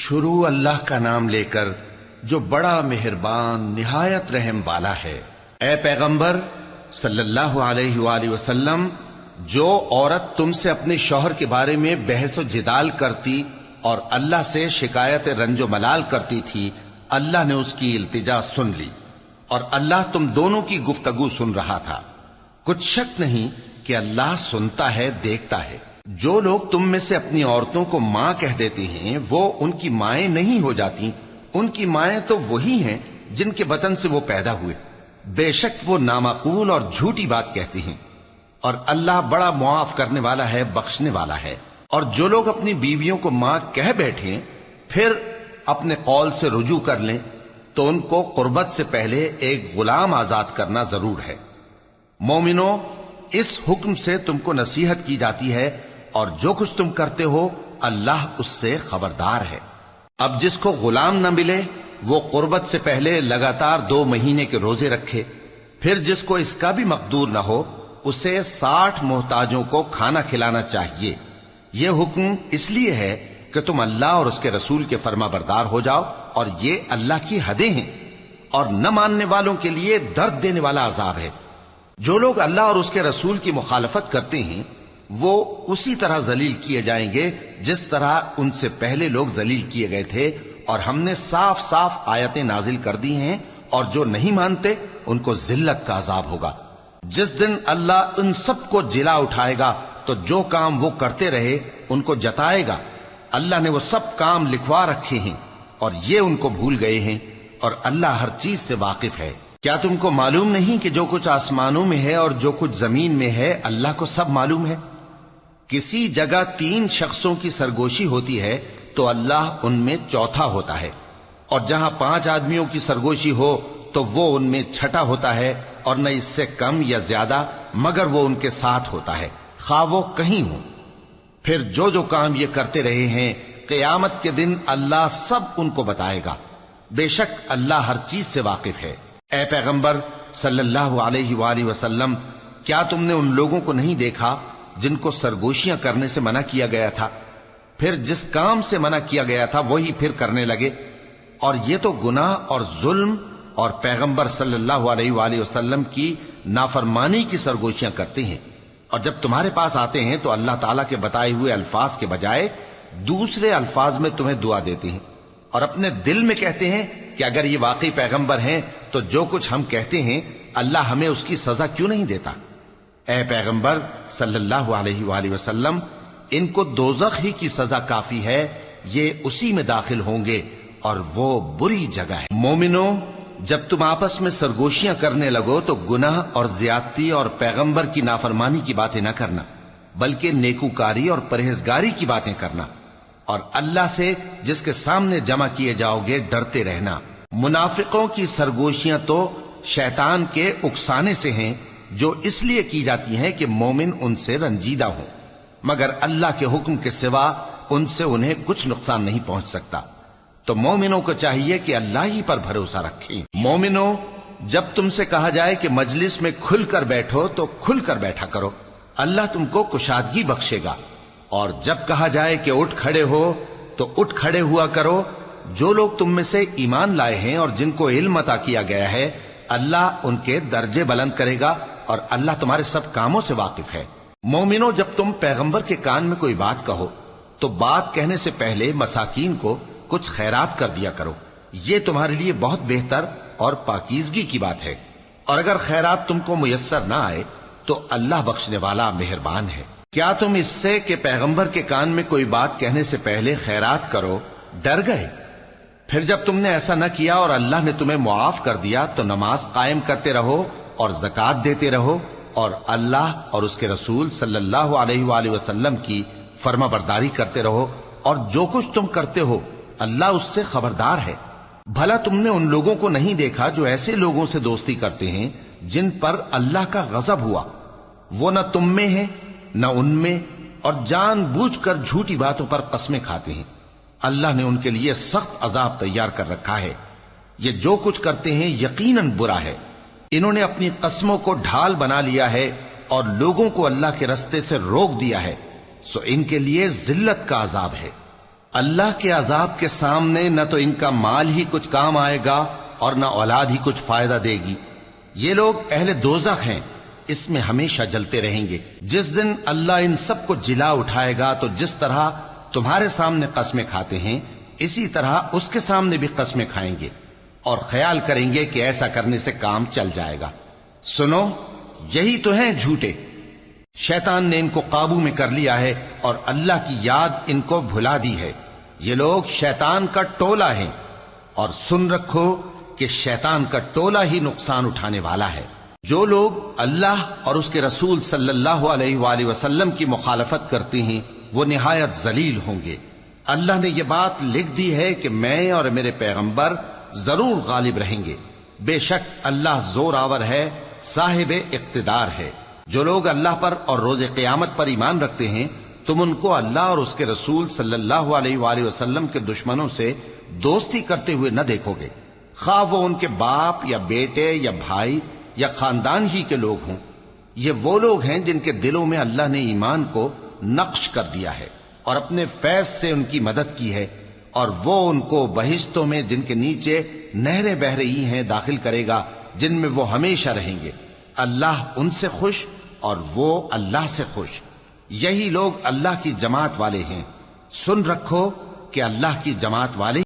شروع اللہ کا نام لے کر جو بڑا مہربان نہایت رحم والا ہے۔ اے پیغمبر صلی اللہ علیہ وآلہ وسلم، جو عورت تم سے اپنے شوہر کے بارے میں بحث و جدال کرتی اور اللہ سے شکایت رنج و ملال کرتی تھی، اللہ نے اس کی التجا سن لی اور اللہ تم دونوں کی گفتگو سن رہا تھا۔ کچھ شک نہیں کہ اللہ سنتا ہے، دیکھتا ہے۔ جو لوگ تم میں سے اپنی عورتوں کو ماں کہہ دیتے ہیں وہ ان کی مائیں نہیں ہو جاتی، ان کی مائیں تو وہی ہیں جن کے بطن سے وہ پیدا ہوئے۔ بے شک وہ نامعقول اور جھوٹی بات کہتی ہیں، اور اللہ بڑا معاف کرنے والا ہے، بخشنے والا ہے۔ اور جو لوگ اپنی بیویوں کو ماں کہہ بیٹھیں پھر اپنے قول سے رجوع کر لیں تو ان کو قربت سے پہلے ایک غلام آزاد کرنا ضرور ہے۔ مومنو، اس حکم سے تم کو نصیحت کی جاتی ہے اور جو کچھ تم کرتے ہو اللہ اس سے خبردار ہے۔ اب جس کو غلام نہ ملے وہ قربت سے پہلے لگاتار 2 مہینے کے روزے رکھے، پھر جس کو اس کا بھی مقدور نہ ہو اسے 60 محتاجوں کو کھانا کھلانا چاہیے۔ یہ حکم اس لیے ہے کہ تم اللہ اور اس کے رسول کے فرما بردار ہو جاؤ، اور یہ اللہ کی حدیں ہیں، اور نہ ماننے والوں کے لیے درد دینے والا عذاب ہے۔ جو لوگ اللہ اور اس کے رسول کی مخالفت کرتے ہیں وہ اسی طرح ذلیل کیے جائیں گے جس طرح ان سے پہلے لوگ ذلیل کیے گئے تھے، اور ہم نے صاف صاف آیتیں نازل کر دی ہیں، اور جو نہیں مانتے ان کو ذلت کا عذاب ہوگا۔ جس دن اللہ ان سب کو جلا اٹھائے گا تو جو کام وہ کرتے رہے ان کو جتائے گا۔ اللہ نے وہ سب کام لکھوا رکھے ہیں اور یہ ان کو بھول گئے ہیں، اور اللہ ہر چیز سے واقف ہے۔ کیا تم کو معلوم نہیں کہ جو کچھ آسمانوں میں ہے اور جو کچھ زمین میں ہے اللہ کو سب معلوم ہے؟ کسی جگہ 3 شخصوں کی سرگوشی ہوتی ہے تو اللہ ان میں چوتھا ہوتا ہے، اور جہاں 5 آدمیوں کی سرگوشی ہو تو وہ ان میں چھٹا ہوتا ہے، اور نہ اس سے کم یا زیادہ مگر وہ ان کے ساتھ ہوتا ہے، خواہ وہ کہیں ہوں۔ پھر جو کام یہ کرتے رہے ہیں قیامت کے دن اللہ سب ان کو بتائے گا۔ بے شک اللہ ہر چیز سے واقف ہے۔ اے پیغمبر صلی اللہ علیہ وآلہ وسلم، کیا تم نے ان لوگوں کو نہیں دیکھا جن کو سرگوشیاں کرنے سے منع کیا گیا تھا، پھر جس کام سے منع کیا گیا تھا وہی پھر کرنے لگے؟ اور یہ تو گناہ اور ظلم اور پیغمبر صلی اللہ علیہ وآلہ وسلم کی نافرمانی کی سرگوشیاں کرتے ہیں، اور جب تمہارے پاس آتے ہیں تو اللہ تعالیٰ کے بتائے ہوئے الفاظ کے بجائے دوسرے الفاظ میں تمہیں دعا دیتے ہیں، اور اپنے دل میں کہتے ہیں کہ اگر یہ واقعی پیغمبر ہیں تو جو کچھ ہم کہتے ہیں اللہ ہمیں اس کی سزا کیوں نہیں دیتا؟ اے پیغمبر صلی اللہ علیہ وآلہ وسلم، ان کو دوزخ ہی کی سزا کافی ہے، یہ اسی میں داخل ہوں گے اور وہ بری جگہ ہے۔ مومنو، جب تم آپس میں سرگوشیاں کرنے لگو تو گناہ اور زیادتی اور پیغمبر کی نافرمانی کی باتیں نہ کرنا، بلکہ نیکوکاری اور پرہیزگاری کی باتیں کرنا، اور اللہ سے جس کے سامنے جمع کیے جاؤ گے ڈرتے رہنا۔ منافقوں کی سرگوشیاں تو شیطان کے اکسانے سے ہیں، جو اس لیے کی جاتی ہیں کہ مومن ان سے رنجیدہ ہوں، مگر اللہ کے حکم کے سوا ان سے انہیں کچھ نقصان نہیں پہنچ سکتا۔ تو مومنوں کو چاہیے کہ اللہ ہی پر بھروسہ رکھیں۔ مومنوں، جب تم سے کہا جائے کہ مجلس میں کھل کر بیٹھو تو کھل کر بیٹھا کرو، اللہ تم کو کشادگی بخشے گا، اور جب کہا جائے کہ اٹھ کھڑے ہو تو اٹھ کھڑے ہوا کرو۔ جو لوگ تم میں سے ایمان لائے ہیں اور جن کو علم عطا کیا گیا ہے اللہ ان کے درجے بلند کرے گا، اور اللہ تمہارے سب کاموں سے واقف ہے۔ مومنو، جب تم پیغمبر کے کان میں کوئی بات کہو تو بات کہنے سے پہلے مساکین کو کچھ خیرات کر دیا کرو، یہ تمہارے لیے بہت بہتر اور پاکیزگی کی بات ہے، اور اگر خیرات تم کو میسر نہ آئے تو اللہ بخشنے والا مہربان ہے۔ کیا تم اس سے کہ پیغمبر کے کان میں کوئی بات کہنے سے پہلے خیرات کرو ڈر گئے؟ پھر جب تم نے ایسا نہ کیا اور اللہ نے تمہیں معاف کر دیا تو نماز قائم کرتے رہو اور زکوٰۃ دیتے رہو، اور اللہ اور اس کے رسول صلی اللہ علیہ وآلہ وسلم کی فرما برداری کرتے رہو، اور جو کچھ تم کرتے ہو اللہ اس سے خبردار ہے۔ بھلا تم نے ان لوگوں کو نہیں دیکھا جو ایسے لوگوں سے دوستی کرتے ہیں جن پر اللہ کا غضب ہوا؟ وہ نہ تم میں ہیں نہ ان میں، اور جان بوجھ کر جھوٹی باتوں پر قسمیں کھاتے ہیں۔ اللہ نے ان کے لیے سخت عذاب تیار کر رکھا ہے۔ یہ جو کچھ کرتے ہیں یقیناً برا ہے۔ انہوں نے اپنی قسموں کو ڈھال بنا لیا ہے اور لوگوں کو اللہ کے رستے سے روک دیا ہے، سو ان کے لیے ذلت کا عذاب ہے۔ اللہ کے عذاب کے سامنے نہ تو ان کا مال ہی کچھ کام آئے گا اور نہ اولاد ہی کچھ فائدہ دے گی۔ یہ لوگ اہل دوزخ ہیں، اس میں ہمیشہ جلتے رہیں گے۔ جس دن اللہ ان سب کو جلا اٹھائے گا تو جس طرح تمہارے سامنے قسمیں کھاتے ہیں اسی طرح اس کے سامنے بھی قسمیں کھائیں گے اور خیال کریں گے کہ ایسا کرنے سے کام چل جائے گا۔ سنو، یہی تو ہیں جھوٹے۔ شیطان نے ان کو قابو میں کر لیا ہے اور اللہ کی یاد ان کو بھلا دی ہے۔ یہ لوگ شیطان کا ٹولہ ہیں، اور سن رکھو کہ شیطان کا ٹولہ ہی نقصان اٹھانے والا ہے۔ جو لوگ اللہ اور اس کے رسول صلی اللہ علیہ وآلہ وسلم کی مخالفت کرتے ہیں وہ نہایت ذلیل ہوں گے۔ اللہ نے یہ بات لکھ دی ہے کہ میں اور میرے پیغمبر ضرور غالب رہیں گے۔ بے شک اللہ زور آور ہے، صاحب اقتدار ہے۔ جو لوگ اللہ پر اور روز قیامت پر ایمان رکھتے ہیں تم ان کو اللہ اور اس کے رسول صلی اللہ علیہ وآلہ وسلم کے دشمنوں سے دوستی کرتے ہوئے نہ دیکھو گے، خواہ وہ ان کے باپ یا بیٹے یا بھائی یا خاندان ہی کے لوگ ہوں۔ یہ وہ لوگ ہیں جن کے دلوں میں اللہ نے ایمان کو نقش کر دیا ہے اور اپنے فیض سے ان کی مدد کی ہے، اور وہ ان کو بہشتوں میں جن کے نیچے نہریں بہ رہی ہیں داخل کرے گا، جن میں وہ ہمیشہ رہیں گے۔ اللہ ان سے خوش اور وہ اللہ سے خوش۔ یہی لوگ اللہ کی جماعت والے ہیں۔ سن رکھو کہ اللہ کی جماعت والے